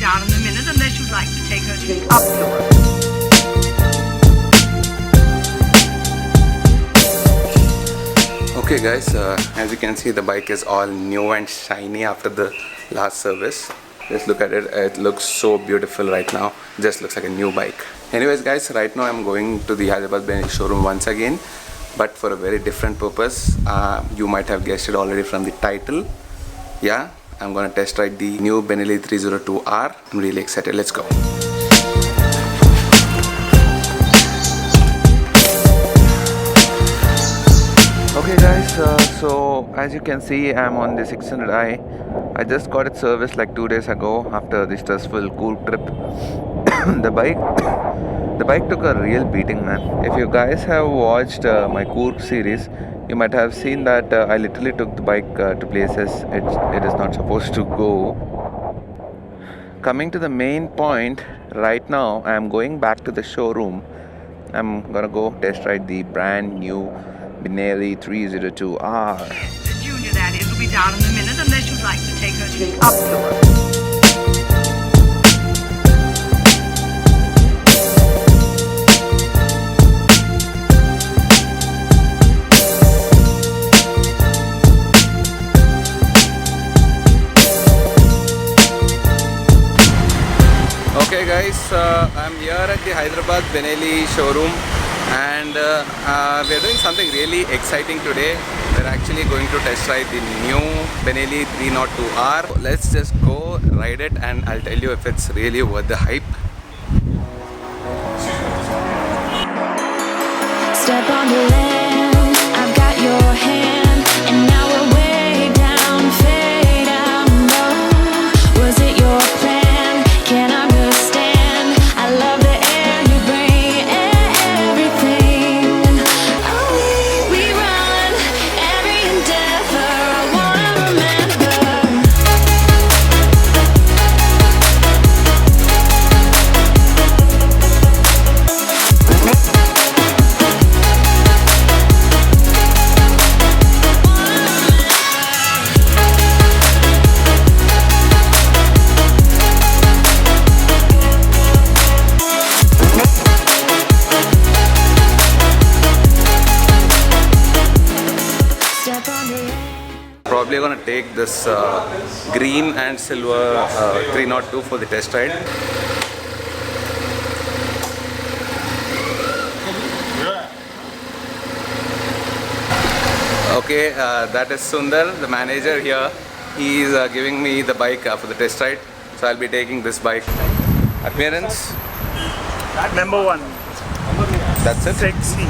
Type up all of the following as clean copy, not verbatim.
down in a minute unless you'd like to take her to the up door. Okay guys, as you can see, the bike is all new and shiny after the last service. Just look at it, it looks so beautiful right now. Just looks like a new bike. Anyways guys, right now I'm going to the Hyderabad Benelli showroom once again, but for a very different purpose. You might have guessed it already from the title. Yeah, I'm gonna test ride the new Benelli 302R. I'm really excited. Let's go. Okay guys, so as you can see, I'm on the 600i. I just got it serviced like 2 days ago after the stressful Coorg trip. the bike took a real beating, man. If you guys have watched my Coorg series, you might have seen that I literally took the bike to places it is not supposed to go. Coming to the main point, right now I am going back to the showroom. I'm gonna go test ride the brand new Benelli 302R. The junior, that is, will be down in a minute unless you'd like to take her to the up door. Okay guys, I'm here at the Hyderabad Benelli showroom, and we're doing something really exciting today. We're actually going to test ride the new Benelli 302R. Let's just go ride it and I'll tell you if it's really worth the hype. Step on the land, I've got your hand, and now we're way down, fade out low. Was it your plan? Can't understand. I love the air you bring, everything. Oh, we run every endeavor. I wanna remember. Step on the land. Probably gonna take this green and silver 302 for the test ride. Okay, that is Sundar, the manager here. He is giving me the bike for the test ride. So I'll be taking this bike. Appearance, Number one, that's it. sexy.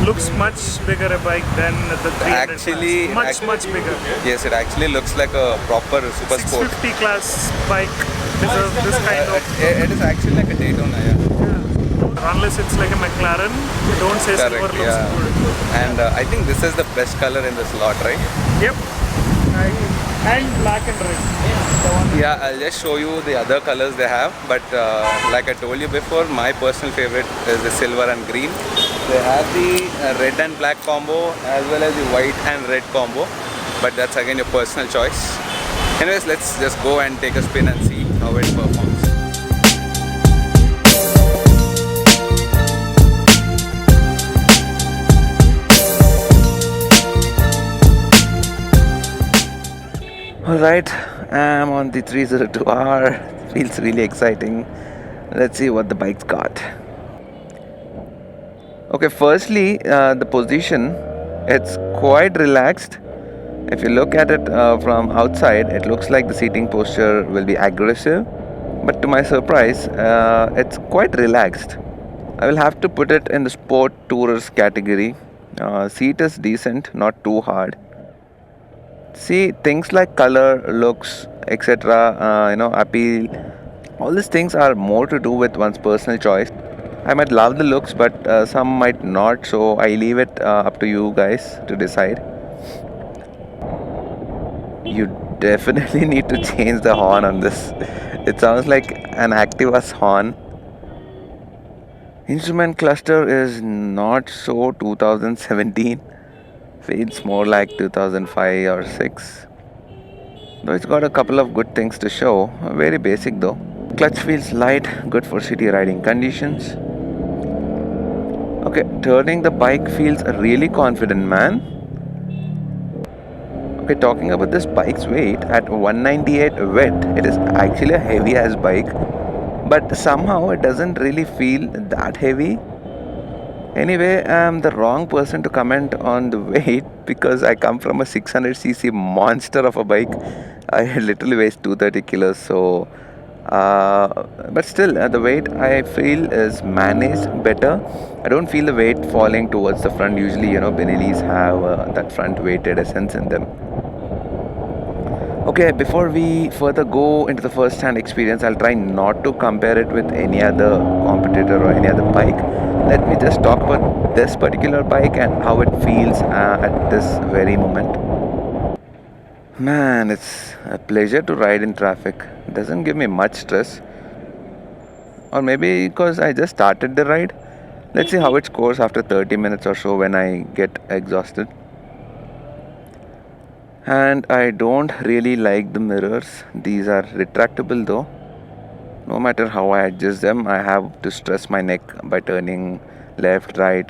Looks much bigger a bike than the 300 Actually, class. Much bigger. Yes, it actually looks like a proper super sport. 650 class bike deserves this kind of. It is actually like a Daytona, yeah. Unless it's like a McLaren, don't say silver Correct, looks yeah. good. And I think this is the best color in this lot, right? Yep. And black and red. The one. Yeah, I'll just show you the other colors they have. But like I told you before, my personal favorite is the silver and green. They have the red and black combo as well as the white and red combo. But that's again your personal choice. Anyways, let's just go and take a spin and see how it performs. Alright, I'm on the 302R. Feels really exciting. Let's see what the bike's got. Okay, firstly, the position, it's quite relaxed. If you look at it from outside, it looks like the seating posture will be aggressive. But to my surprise, it's quite relaxed. I will have to put it in the sport tourers category. Seat is decent, not too hard. See, things like color, looks, etc., appeal, all these things are more to do with one's personal choice. I might love the looks, but some might not, so I leave it up to you guys to decide. You definitely need to change the horn on this. It sounds like an Activa's horn. Instrument cluster is not so 2017. Feels more like 2005 or 6. Though it's got a couple of good things to show. Very basic though. Clutch feels light, good for city riding conditions. Okay, turning the bike feels really confident, man. Okay, talking about this bike's weight, at 198 wet, it is actually a heavy ass bike, but somehow it doesn't really feel that heavy. Anyway, I'm the wrong person to comment on the weight because I come from a 600cc monster of a bike. I literally weighs 230 kilos, so but still, the weight I feel is managed better. I don't feel the weight falling towards the front. Usually, Benelis have that front weighted essence in them. Okay, before we further go into the first hand experience, I'll try not to compare it with any other competitor or any other bike. Let me just talk about this particular bike and how it feels at this very moment. Man, it's a pleasure to ride in traffic. It doesn't give me much stress. Or maybe because I just started the ride. Let's see how it scores after 30 minutes or so when I get exhausted. And I don't really like the mirrors. These are retractable though. No matter how I adjust them, I have to stress my neck by turning left, right,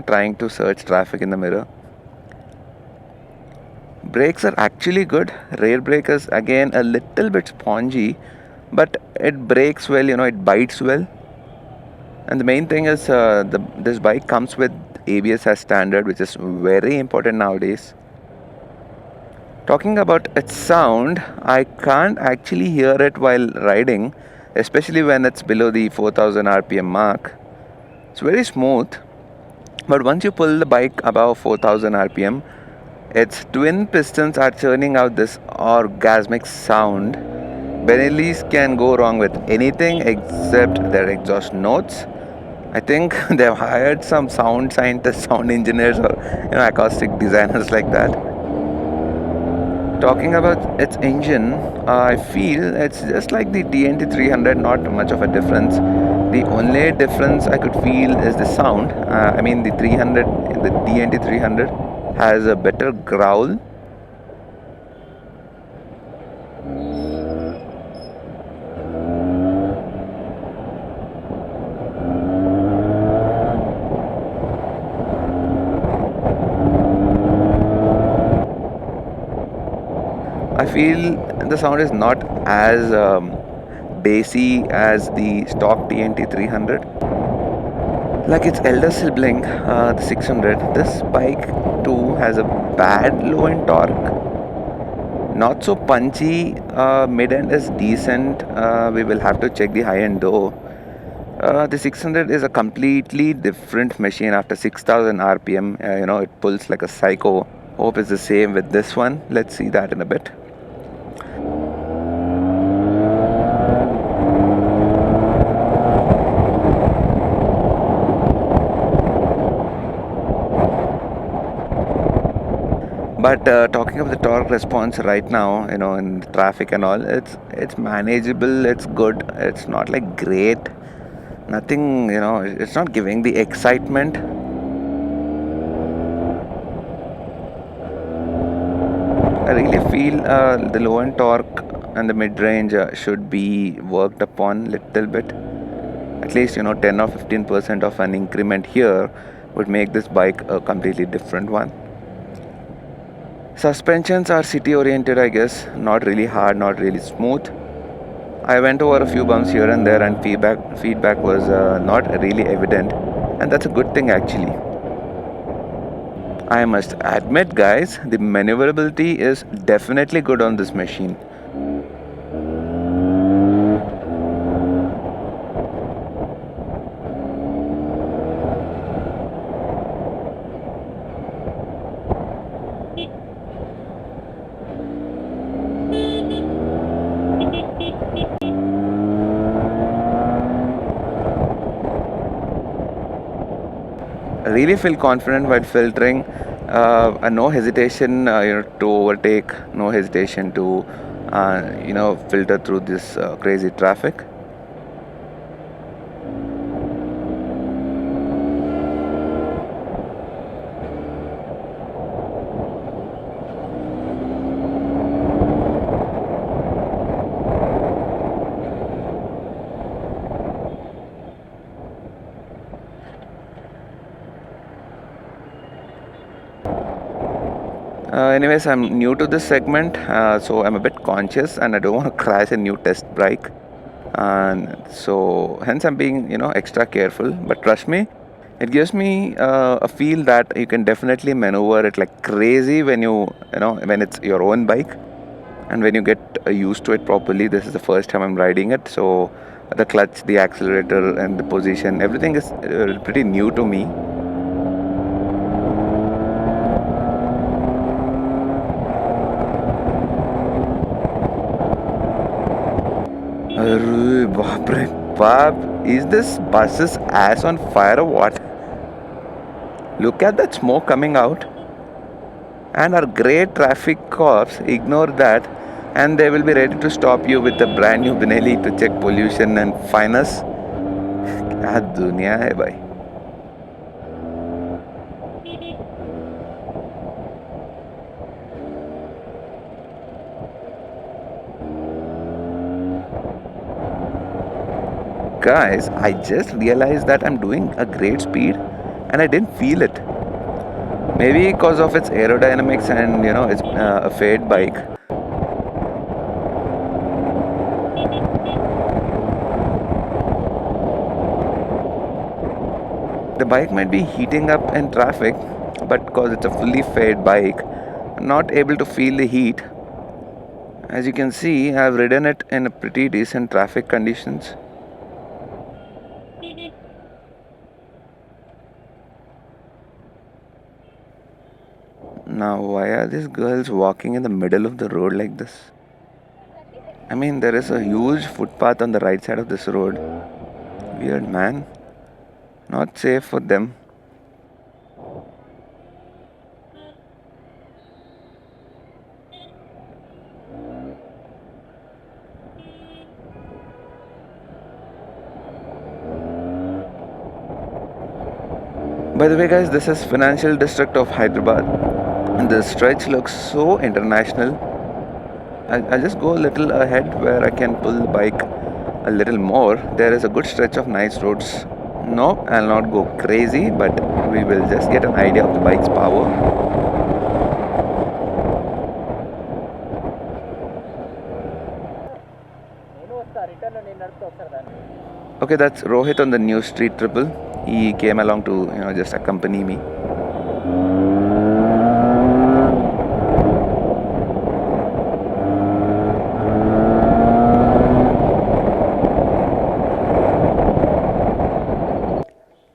trying to search traffic in the mirror. Brakes are actually good. Rear brake is again a little bit spongy, but it brakes well, it bites well. And the main thing is this bike comes with ABS as standard, which is very important nowadays. Talking about its sound, I can't actually hear it while riding, especially when it's below the 4000 RPM mark. It's very smooth, but once you pull the bike above 4000 RPM, its twin pistons are churning out this orgasmic sound. Benelis can go wrong with anything except their exhaust notes. I think they've hired some sound scientists, sound engineers, or acoustic designers like that. Talking about its engine, I feel it's just like the TNT 300, not much of a difference. The only difference I could feel is the sound. The TNT 300 has a better growl. I feel the sound is not as bassy as the stock TNT 300. Like its elder sibling, the 600, this bike too has a bad low end torque. Not so punchy, mid end is decent. We will have to check the high end though. The 600 is a completely different machine after 6000 RPM. It pulls like a psycho. Hope it's the same with this one. Let's see that in a bit. But talking of the torque response right now, in the traffic and all, it's manageable, it's good, it's not like great. Nothing, it's not giving the excitement. I really feel the low end torque and the mid range should be worked upon little bit. At least 10 or 15% of an increment here would make this bike a completely different one. Suspensions are city oriented, I guess. Not really hard, not really smooth. I went over a few bumps here and there, and feedback was not really evident, and that's a good thing actually. I must admit, guys, the maneuverability is definitely good on this machine. I really feel confident while filtering. No hesitation, to overtake. No hesitation to, filter through this crazy traffic. Anyways, I'm new to this segment, so I'm a bit conscious and I don't want to crash a new test bike. And so, hence, I'm being, extra careful. But trust me, it gives me a feel that you can definitely maneuver it like crazy when it's your own bike. And when you get used to it properly, this is the first time I'm riding it. So, the clutch, the accelerator, and the position, everything is pretty new to me. Arre, baap re baap. Is this bus's ass on fire or what? Look at that smoke coming out. And our great traffic cops ignore that and they will be ready to stop you with a brand new Benelli to check pollution and fine us. क्या दुनिया है भाई. Guys, I just realized that I'm doing a great speed and I didn't feel it. Maybe because of its aerodynamics and it's a fade bike. The bike might be heating up in traffic, but because it's a fully fade bike, I'm not able to feel the heat. As you can see, I've ridden it in a pretty decent traffic conditions. Now, why are these girls walking in the middle of the road like this? I mean, there is a huge footpath on the right side of this road. Weird, man. Not safe for them. By the way, guys, this is Financial District of Hyderabad. And the stretch looks so international. I'll just go a little ahead where I can pull the bike a little more. There is a good stretch of nice roads. No, I'll not go crazy, but we will just get an idea of the bike's power. Okay, that's Rohit on the new street triple. He came along to just accompany me.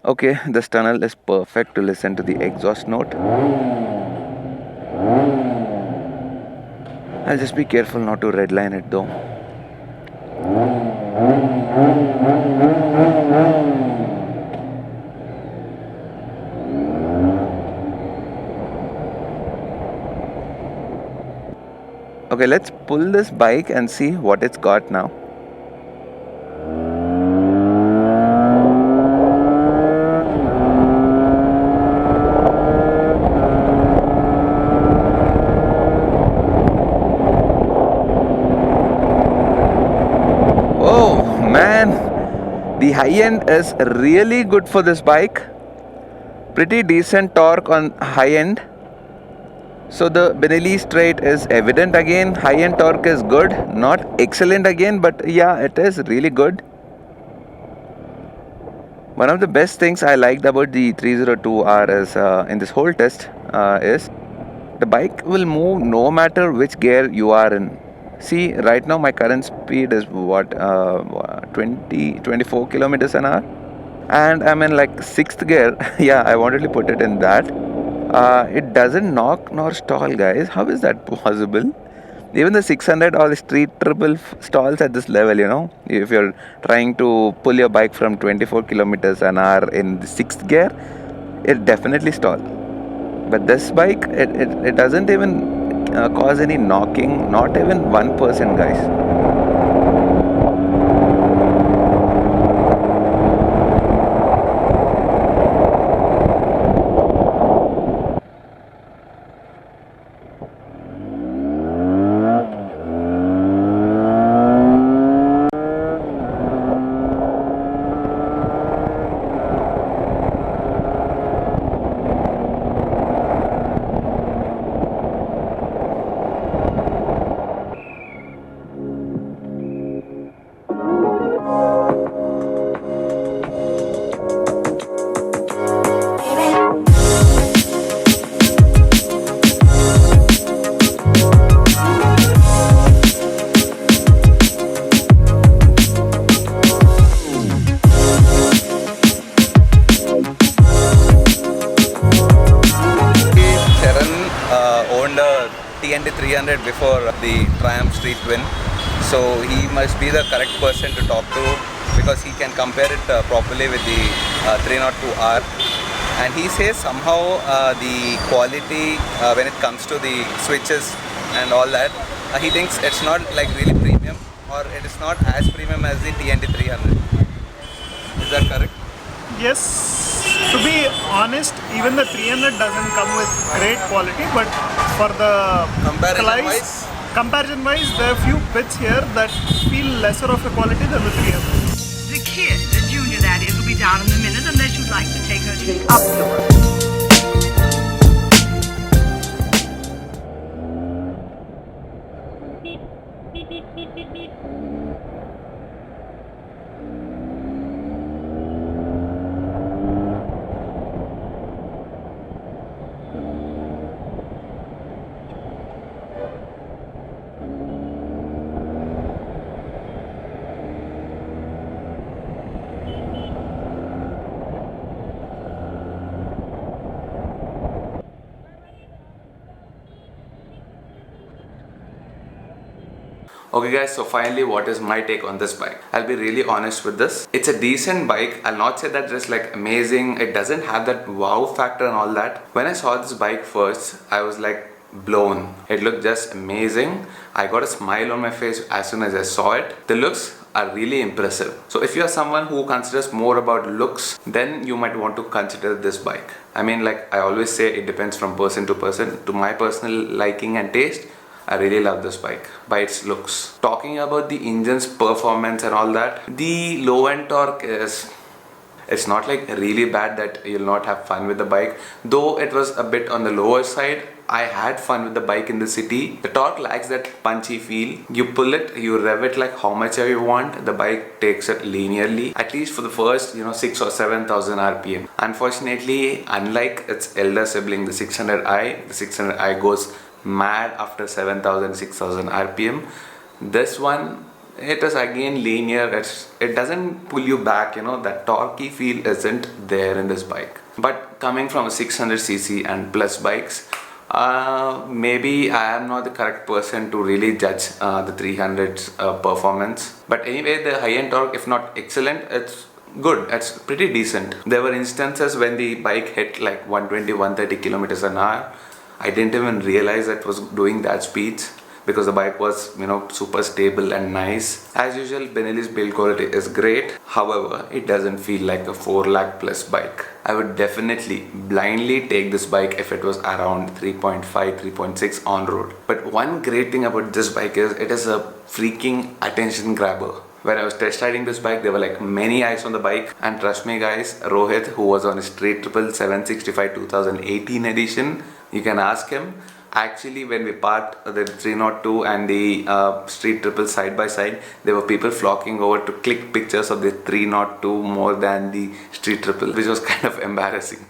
Okay, this tunnel is perfect to listen to the exhaust note. I'll just be careful not to redline it though. Okay, let's pull this bike and see what it's got now. The high end is really good for this bike. Pretty decent torque on high end. So the Benelli straight is evident again. High end torque is good. Not excellent again, but yeah, it is really good. One of the best things I liked about the 302R is in this whole test is the bike will move no matter which gear you are in. See, right now my current speed is 24 kilometers an hour, and I'm in like 6th gear. Yeah, I wanted to put it in that. It doesn't knock nor stall, guys. How is that possible? Even the 600 or the street triple stalls at this level, if you're trying to pull your bike from 24 kilometers an hour in the 6th gear, it definitely stalls. But this bike, it doesn't even cause any knocking, not even 1%, guys. the Triumph Street Twin. So he must be the correct person to talk to because he can compare it properly with the 302R. And he says somehow the quality when it comes to the switches and all that, he thinks it's not like really premium, or it is not as premium as the TNT 300. Is that correct? Yes, to be honest, even the 300 doesn't come with great quality, but for the comparison wise, there are few bits here that feel lesser of a quality than the 300. The kid, the junior that is, will be down in a minute unless you'd like to take her to the up door. Okay guys, so finally what is my take on this bike? I'll be really honest with this. It's a decent bike. I'll not say that it's like amazing. It doesn't have that wow factor and all that. When I saw this bike first, I was like blown. It looked just amazing. I got a smile on my face as soon as I saw it. The looks are really impressive. So if you are someone who considers more about looks, then you might want to consider this bike. I mean, like I always say, it depends from person to person. To my personal liking and taste, I really love this bike by its looks. Talking about the engine's performance and all that, the low end torque is, it's not like really bad that you'll not have fun with the bike. Though it was a bit on the lower side, I had fun with the bike in the city. The torque lacks that punchy feel. You pull it, you rev it like how much you want. The bike takes it linearly, at least for the first 6 or 7,000 RPM. Unfortunately, unlike its elder sibling, the 600i, the 600i goes mad after 7,000, 6,000 RPM. This one, it is again linear. It doesn't pull you back, that torquey feel isn't there in this bike. But coming from a 600cc and plus bikes, maybe I am not the correct person to really judge the 300's performance. But anyway, the high-end torque, if not excellent, it's good. It's pretty decent. There were instances when the bike hit like 120, 130 kilometers an hour. I didn't even realize it was doing that speeds because the bike was super stable and nice. As usual, Benelli's build quality is great. However, it doesn't feel like a 4 lakh plus bike. I would definitely blindly take this bike if it was around 3.5, 3.6 on road. But one great thing about this bike is it is a freaking attention grabber. When I was test riding this bike, there were like many eyes on the bike, and trust me guys, Rohit, who was on his Street Triple 765 2018 edition, you can ask him. Actually, when we parked the 302 and the Street Triple side by side, there were people flocking over to click pictures of the 302 more than the Street Triple, which was kind of embarrassing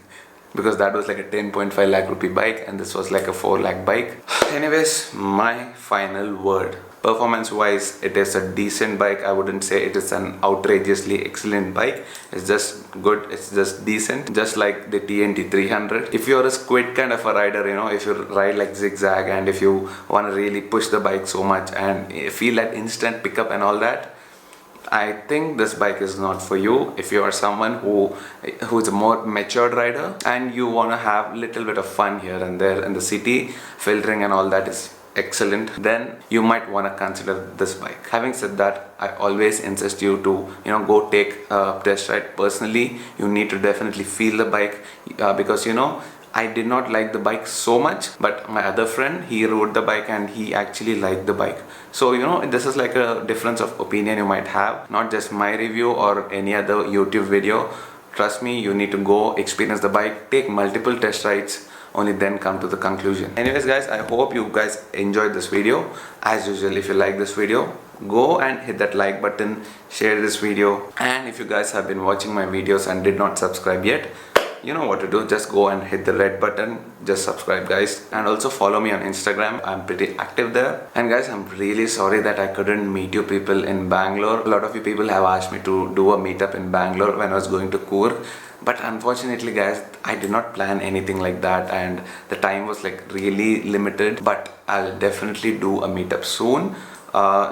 because that was like a 10.5 lakh rupee bike and this was like a 4 lakh bike. Anyways, my final word. Performance wise, it is a decent bike. I wouldn't say it is an outrageously excellent bike. It's just good, it's just decent, just like the TNT 300. If you're a squid kind of a rider, if you ride like zigzag and if you want to really push the bike so much and feel that instant pickup and all that, I think this bike is not for you. If you are someone who's a more matured rider and you want to have a little bit of fun here and there in the city, filtering and all that is excellent, then you might want to consider this bike. Having said that, I always insist you to go take a test ride. Personally, you need to definitely feel the bike because I did not like the bike so much, but my other friend, he rode the bike and he actually liked the bike. So this is like a difference of opinion you might have, not just my review or any other YouTube video. Trust me, you need to go experience the bike, take multiple test rides, only then come to the conclusion. Anyways guys, I hope you guys enjoyed this video. As usual, if you like this video, go and hit that like button, share this video, and if you guys have been watching my videos and did not subscribe yet, you know what to do. Just go and hit the red button. Just subscribe, guys, and also follow me on Instagram. I'm pretty active there. And guys, I'm really sorry that I couldn't meet you people in Bangalore. A lot of you people have asked me to do a meetup in Bangalore when I was going to Coorg, but unfortunately, guys, I did not plan anything like that, and the time was like really limited. But I'll definitely do a meetup soon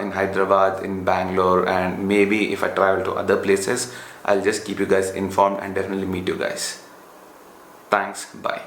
in Hyderabad, in Bangalore, and maybe if I travel to other places, I'll just keep you guys informed and definitely meet you guys. Thanks, bye.